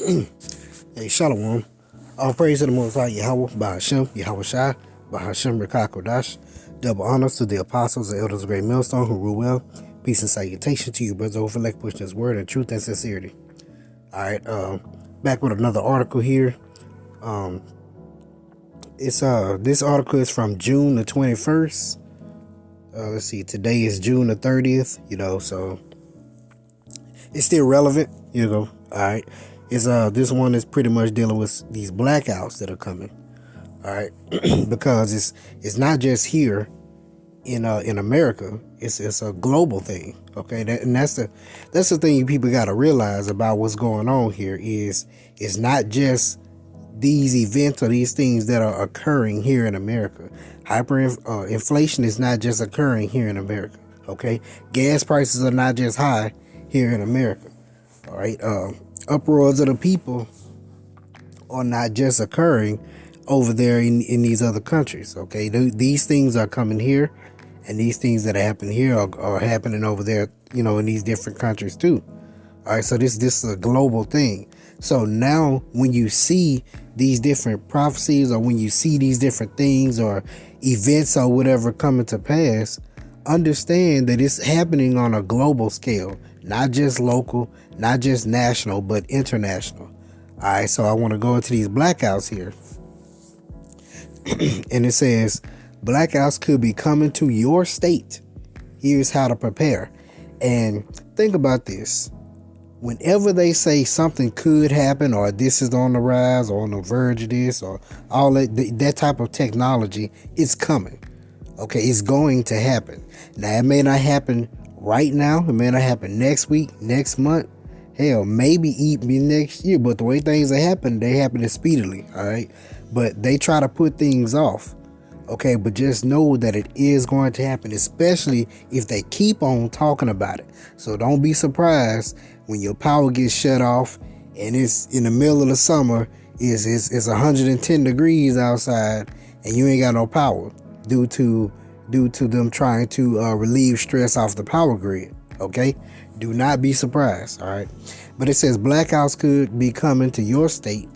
Hey, Shalom. All praise to the Most High Yahweh, Bahashem, Yahweh Shai, Bahashem, Rekah Kodash. Double honors to the apostles and elders of Great Millstone who rule well. Peace and salutation to you, brothers who elect push this word in truth and sincerity. Alright, back with another article here. This article is from June the 21st. Let's see, today is June the 30th, so it's still relevant, alright. This one is pretty much dealing with these blackouts that are coming, all right, because it's not just here in America. It's a global thing, okay. That's the thing you people got to realize about what's going on here is it's not just these events or these things that are occurring here in America. Inflation is not just occurring here in America, okay. Gas prices are not just high here in America, all right. Uproars of the people are not just occurring over there in these other countries, okay. These things are coming here, and these things that happen here are happening over there, in these different countries too. All right, so this is a global thing. So now when you see these different prophecies, or when you see these different things or events or whatever coming to pass, understand that it's happening on a global scale, not just local, not just national, but international. All right, so I want to go into these blackouts here. And it says, blackouts could be coming to your state. Here's how to prepare. And think about this. Whenever they say something could happen, or this is on the rise, or on the verge of this, or all that type of technology, it's coming. Okay, it's going to happen. Now, it may not happen right now. It may not happen next week, next month. Hell, maybe even next year. But the way things are happening, they happen speedily. All right, but they try to put things off. Okay, but just know that it is going to happen, especially if they keep on talking about it. So don't be surprised when your power gets shut off and it's in the middle of the summer. It's 110 degrees outside and you ain't got no power due to them trying to relieve stress off the power grid. Okay, do not be surprised. All right, but it says blackouts could be coming to your state.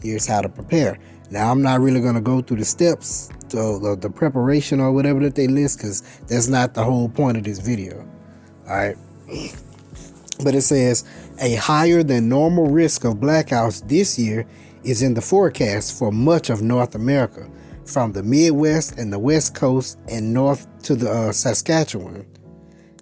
Here's how to prepare. Now, I'm not really going to go through the steps to the preparation or whatever that they list, because that's not the whole point of this video. All right. But it says a higher than normal risk of blackouts this year is in the forecast for much of North America, from the Midwest and the West Coast and north to the Saskatchewan.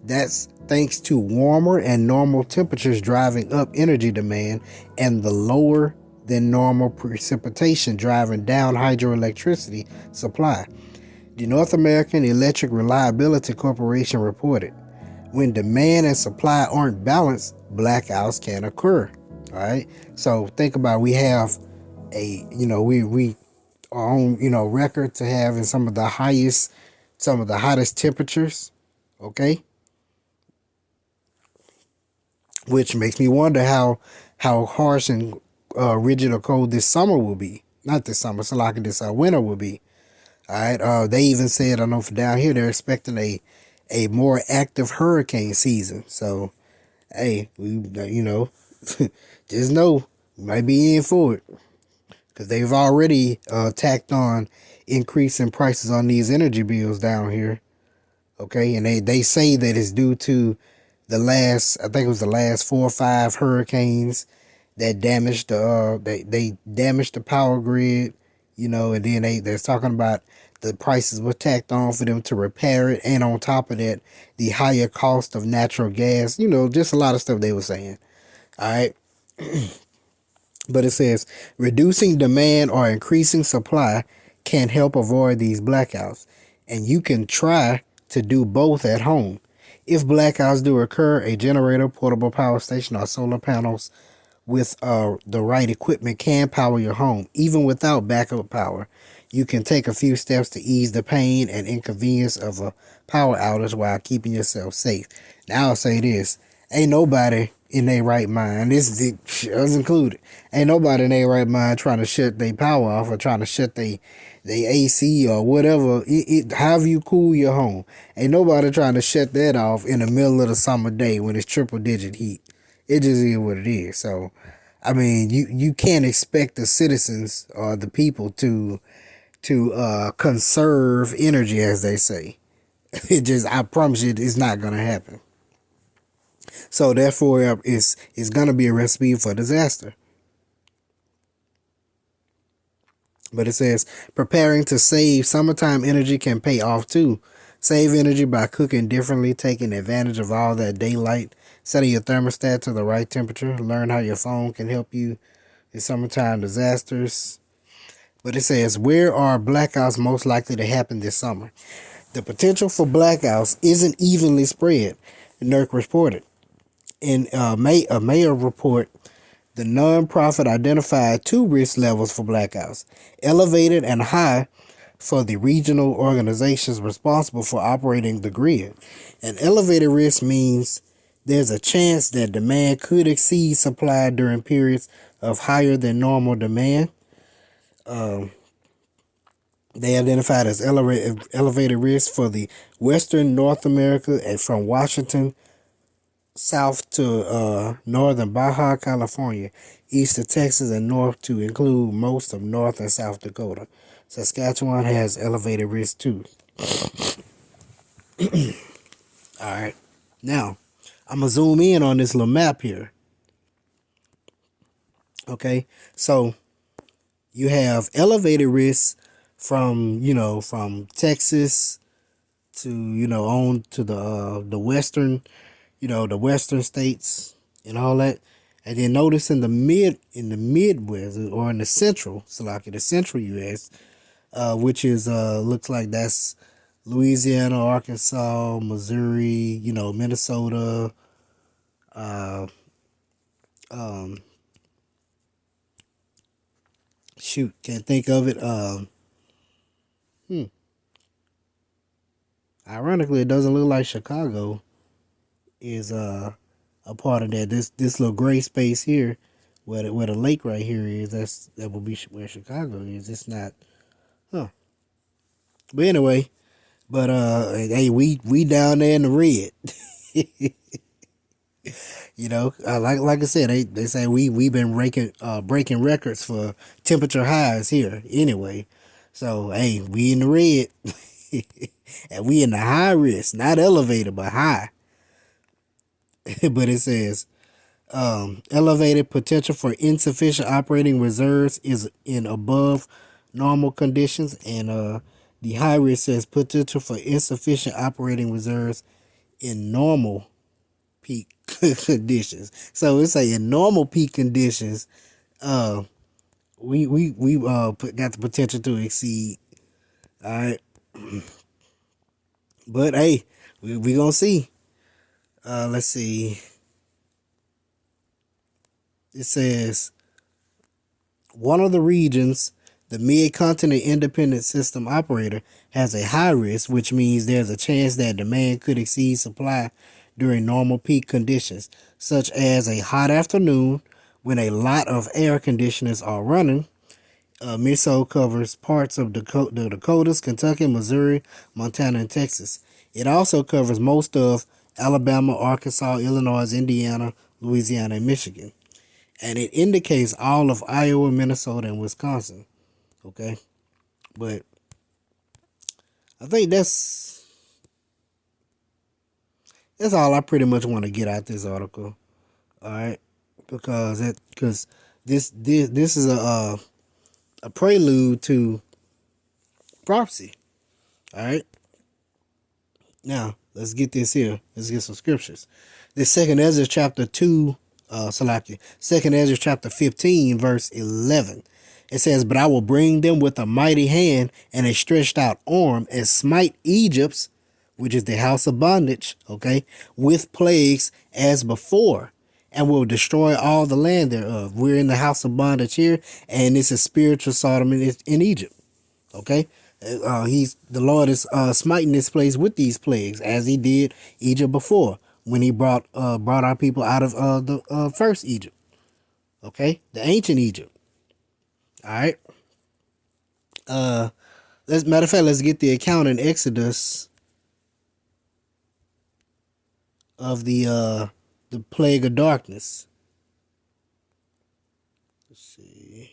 That's thanks to warmer and normal temperatures driving up energy demand, and the lower than normal precipitation driving down hydroelectricity supply. The North American Electric Reliability Corporation reported, when demand and supply aren't balanced, blackouts can occur. All right. So think about, we have we are on, record to having some of the hottest temperatures. Okay. Which makes me wonder how harsh and rigid or cold this summer will be. Not this summer, so like this winter will be. All right. They even said, I know for down here, they're expecting a more active hurricane season. So, hey, we just know we might be in for it, because they've already tacked on increasing prices on these energy bills down here. Okay, and they say that it's due to the last 4 or 5 hurricanes that damaged they damaged the power grid, and then they're talking about the prices were tacked on for them to repair it, and on top of that, the higher cost of natural gas, just a lot of stuff they were saying. All right. But it says reducing demand or increasing supply can help avoid these blackouts, and you can try to do both at home. If blackouts do occur, a generator, portable power station, or solar panels with the right equipment can power your home. Even without backup power, you can take a few steps to ease the pain and inconvenience of a power outage while keeping yourself safe. Now I'll say this, ain't nobody in their right mind, this is included, ain't nobody in their right mind trying to shut their power off or trying to shut their AC or whatever, however you cool your home. Ain't nobody trying to shut that off in the middle of the summer day when it's triple digit heat. It just is what it is. So I mean, you can't expect the citizens or the people to conserve energy, as they say. It just, I promise you, it's not gonna happen. So therefore, it's gonna be a recipe for disaster. But it says preparing to save summertime energy can pay off too. Save energy by cooking differently, taking advantage of all that daylight, setting your thermostat to the right temperature. Learn how your phone can help you in summertime disasters. But it says, where are blackouts most likely to happen this summer? The potential for blackouts isn't evenly spread, NERC reported. In a Mayor report, the nonprofit identified two risk levels for blackouts: elevated and high for the regional organizations responsible for operating the grid. An elevated risk means there's a chance that demand could exceed supply during periods of higher than normal demand. They identified as elevated risk for the Western North America and from Washington south to northern Baja California, east of Texas, and north to include most of North and South Dakota. Saskatchewan has elevated risk too. All right. Now, I'm going to zoom in on this little map here. Okay. So, you have elevated risks from, from Texas to, on to the western, the western states and all that. And then notice in the Midwest or in the central, so like in the central US, which is looks like that's Louisiana, Arkansas, Missouri, Minnesota, um, shoot, can't think of it. Ironically, it doesn't look like Chicago is a part of that. This little gray space here, where the lake right here is, that will be where Chicago is. It's not, huh? But anyway, but hey, we down there in the red. Like I said, they say we been breaking records for temperature highs here. Anyway, so hey, we in the red, and we in the high risk, not elevated, but high. But it says elevated potential for insufficient operating reserves is in above normal conditions, and the high risk says potential for insufficient operating reserves in normal peak conditions. So it's like in normal peak conditions, uh, we got the potential to exceed. All right, but hey, we gonna see. Let's see. It says one of the regions, the Mid-Continent Independent System Operator, has a high risk, which means there's a chance that demand could exceed supply during normal peak conditions, such as a hot afternoon when a lot of air conditioners are running. MISO covers parts of the Dakotas, Kentucky, Missouri, Montana, and Texas. It also covers most of Alabama, Arkansas, Illinois, Indiana, Louisiana, and Michigan. And it indicates all of Iowa, Minnesota, and Wisconsin. Okay? But I think that's all I pretty much want to get out this article. All right? Because this is a prelude to prophecy. All right? Now, let's get this here. Let's get some scriptures. This Second Ezra chapter 2, Second Ezra chapter 15, verse 11. It says, but I will bring them with a mighty hand and a stretched out arm and smite Egypt's, which is the house of bondage, okay, with plagues as before, and will destroy all the land thereof. We're in the house of bondage here, and it's a spiritual Sodom in Egypt, okay? The Lord is smiting this place with these plagues, as he did Egypt before, when he brought our people out of the first Egypt, okay, the ancient Egypt. All right. Matter of fact, let's get the account in Exodus of the plague of darkness. Let's see.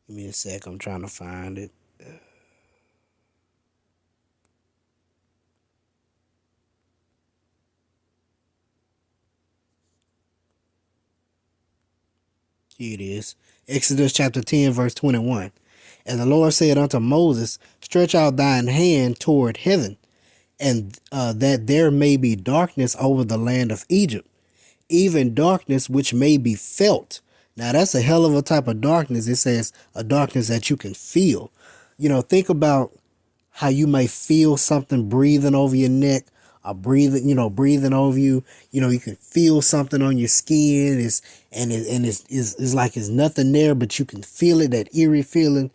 Give me a sec. I'm trying to find it. Here it is. Exodus chapter 10, verse 21. And the Lord said unto Moses, stretch out thine hand toward heaven, and that there may be darkness over the land of Egypt, even darkness which may be felt. Now that's a hell of a type of darkness. It says a darkness that you can feel. Think about how you may feel something breathing over your neck or breathing over you. You can feel something on your skin. It's like it's nothing there, but you can feel it, that eerie feeling.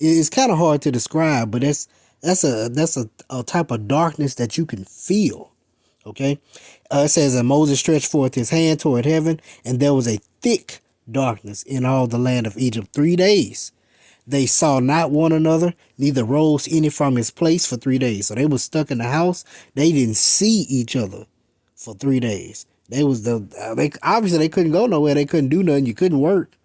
It's kind of hard to describe, but that's a type of darkness that you can feel. Okay. It says that Moses stretched forth his hand toward heaven, and there was a thick darkness in all the land of Egypt 3 days. They saw not one another, neither rose any from his place for 3 days. So they was stuck in the house. They didn't see each other for 3 days. They obviously they couldn't go nowhere. They couldn't do nothing. You couldn't work.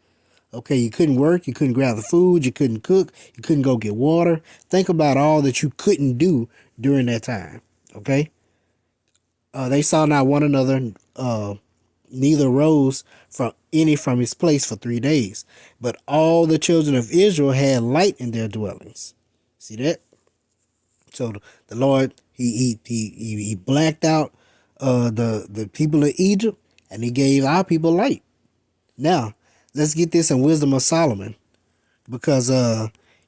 Okay, you couldn't work. You couldn't grab the food. You couldn't cook. You couldn't go get water. Think about all that you couldn't do during that time. Okay. They saw not one another, neither rose from his place for 3 days. But all the children of Israel had light in their dwellings. See that? So the Lord, he blacked out the people of Egypt, and he gave our people light. Now, let's get this in Wisdom of Solomon, because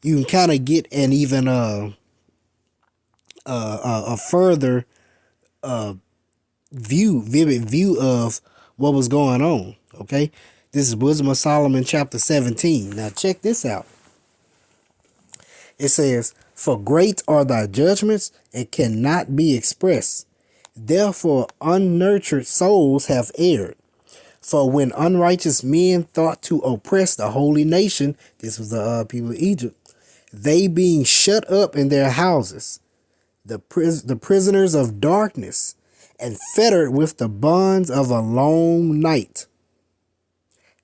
you can kind of get an even a further vivid view of what was going on. Okay, this is Wisdom of Solomon chapter 17. Now check this out. It says, for great are thy judgments and cannot be expressed. Therefore unnurtured souls have erred. For when unrighteous men thought to oppress the holy nation, this was the people of Egypt, they being shut up in their houses, the prisoners of darkness, and fettered with the bonds of a long night,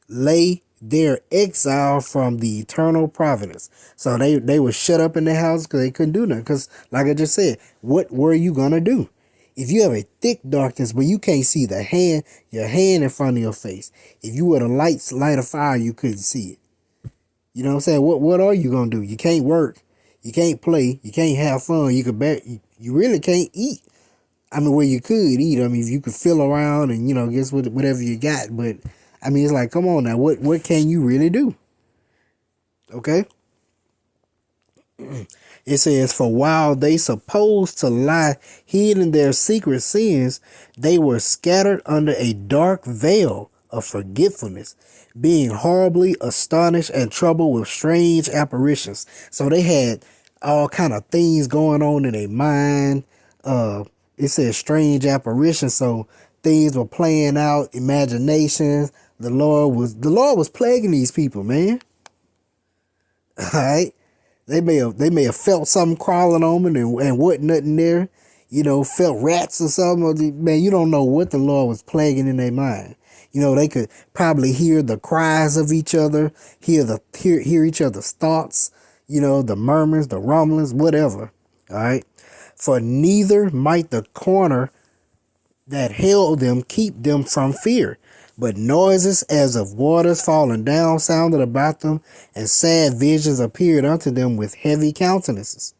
lay their exile from the eternal providence. So they were shut up in their house because they couldn't do nothing. Because like I just said, what were you going to do? If you have a thick darkness where you can't see your hand in front of your face, if you were to light a fire, you couldn't see it. You know what I'm saying? What are you going to do? You can't work. You can't play. You can't have fun. You really can't eat. I mean, well, you could eat. I mean, if you could feel around and, guess whatever you got. But, I mean, it's like, come on now. What can you really do? Okay? It says, for while they supposed to lie hid in their secret sins, they were scattered under a dark veil of forgetfulness, being horribly astonished and troubled with strange apparitions. So they had all kind of things going on in their mind. It says strange apparitions. So things were playing out, imaginations. The Lord was plaguing these people, man. All right. They may have felt something crawling on them and wasn't nothing there. Felt rats or something. Man, you don't know what the Lord was plaguing in their mind. They could probably hear the cries of each other, hear each other's thoughts, the murmurs, the rumblings, whatever. All right. For neither might the corner that held them keep them from fear, but noises as of waters falling down sounded about them, and sad visions appeared unto them with heavy countenances.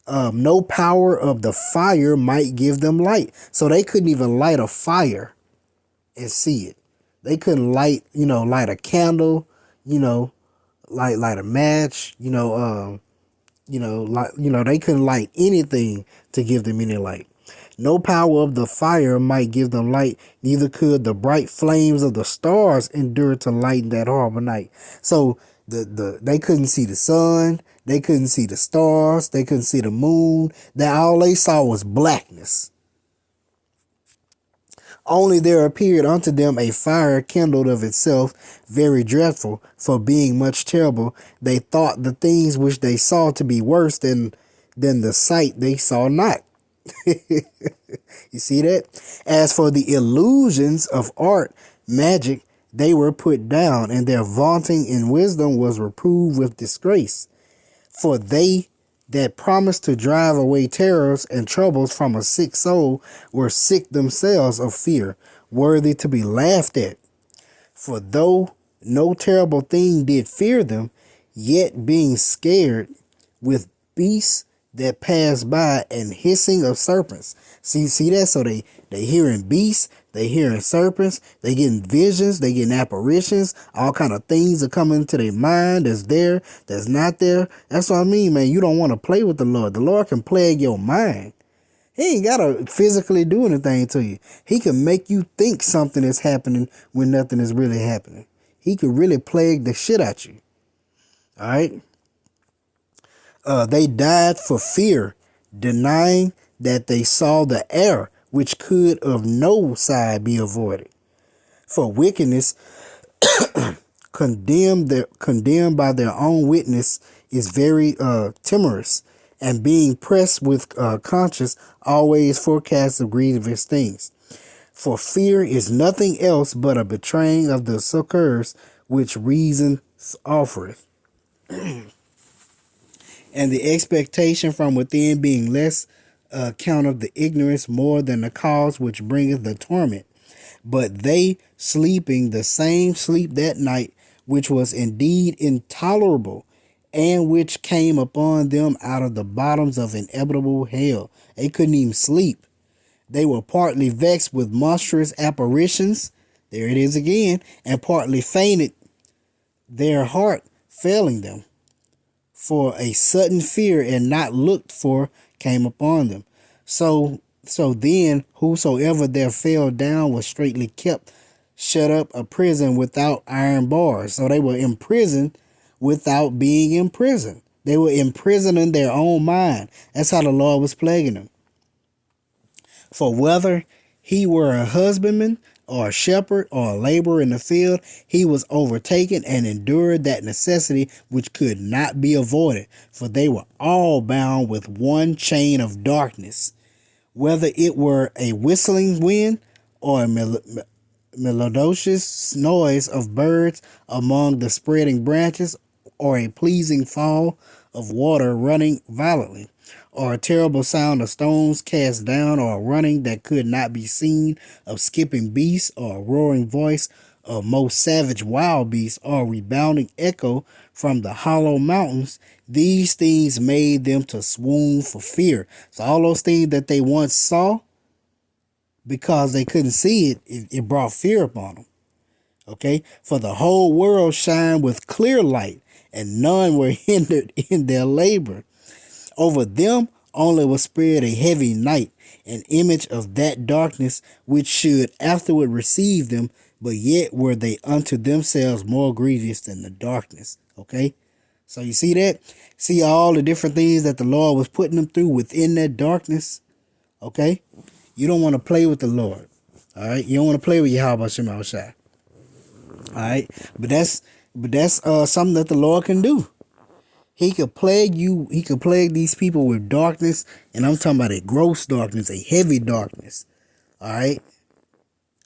No power of the fire might give them light. So they couldn't even light a fire and see it. They couldn't light a candle, light a match, they couldn't light anything to give them any light. No power of the fire might give them light, neither could the bright flames of the stars endure to lighten that horrible night. So they couldn't see the sun, they couldn't see the stars, they couldn't see the moon. That all they saw was blackness. Only there appeared unto them a fire kindled of itself, very dreadful, for being much terrible. They thought the things which they saw to be worse than than the sight they saw not. You see that? As for the illusions of art, magic, they were put down, and their vaunting in wisdom was reproved with disgrace. For they that promised to drive away terrors and troubles from a sick soul were sick themselves of fear, worthy to be laughed at. For though no terrible thing did fear them, yet being scared with beasts that pass by and hissing of serpents. See that? So they hearing beasts, they hearing serpents, they getting visions, they getting apparitions, all kind of things are coming to their mind that's there, that's not there. That's what I mean, man. You don't want to play with the Lord. The Lord can plague your mind. He ain't gotta physically do anything to you. He can make you think something is happening when nothing is really happening. He could really plague the shit out you. All right. They died for fear, denying that they saw the error which could of no side be avoided. For wickedness, condemned by their own witness, is very timorous, and being pressed with conscience always forecasts of grievous things. For fear is nothing else but a betraying of the succors which reason offereth. And the expectation from within being less account of the ignorance more than the cause which bringeth the torment. But they sleeping the same sleep that night, which was indeed intolerable, and which came upon them out of the bottoms of inevitable hell. They couldn't even sleep. They were partly vexed with monstrous apparitions, there it is again, and partly fainted, their heart failing them. For a sudden fear and not looked for came upon them. So then whosoever there fell down was straightly kept shut up a prison without iron bars. So they were imprisoned without being imprisoned. They were imprisoned in their own mind. That's how the Lord was plaguing them. For whether he were a husbandman or a shepherd or a laborer in the field, he was overtaken and endured that necessity which could not be avoided. For they were all bound with one chain of darkness, whether it were a whistling wind or a melodious noise of birds among the spreading branches, or a pleasing fall of water running violently, or a terrible sound of stones cast down, or a running that could not be seen of skipping beasts, or a roaring voice of most savage wild beasts, or a rebounding echo from the hollow mountains. These things made them to swoon for fear. So all those things that they once saw, because they couldn't see it, it brought fear upon them. Okay, for the whole world shined with clear light, and none were hindered in their labor. Over them only was spread a heavy night, an image of that darkness which should afterward receive them, but yet were they unto themselves more grievous than the darkness. Okay, so you see that? See all the different things that the Lord was putting them through within that darkness. Okay, you don't want to play with the Lord. All right, you don't want to play with Yahweh Shema Shai. All right, but that's something that the Lord can do. He could plague you. He could plague these people with darkness, and I'm talking about a gross darkness, a heavy darkness. All right,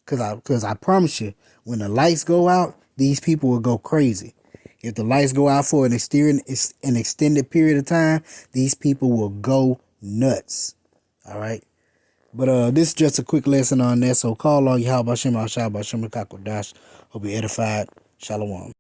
because I promise you, when the lights go out, these people will go crazy. If the lights go out for an extended period of time, these people will go nuts. All right. But this is just a quick lesson on that. So call on Yahweh Shem Ashai Bashem Kakodash. Hope you're edified. Shalom.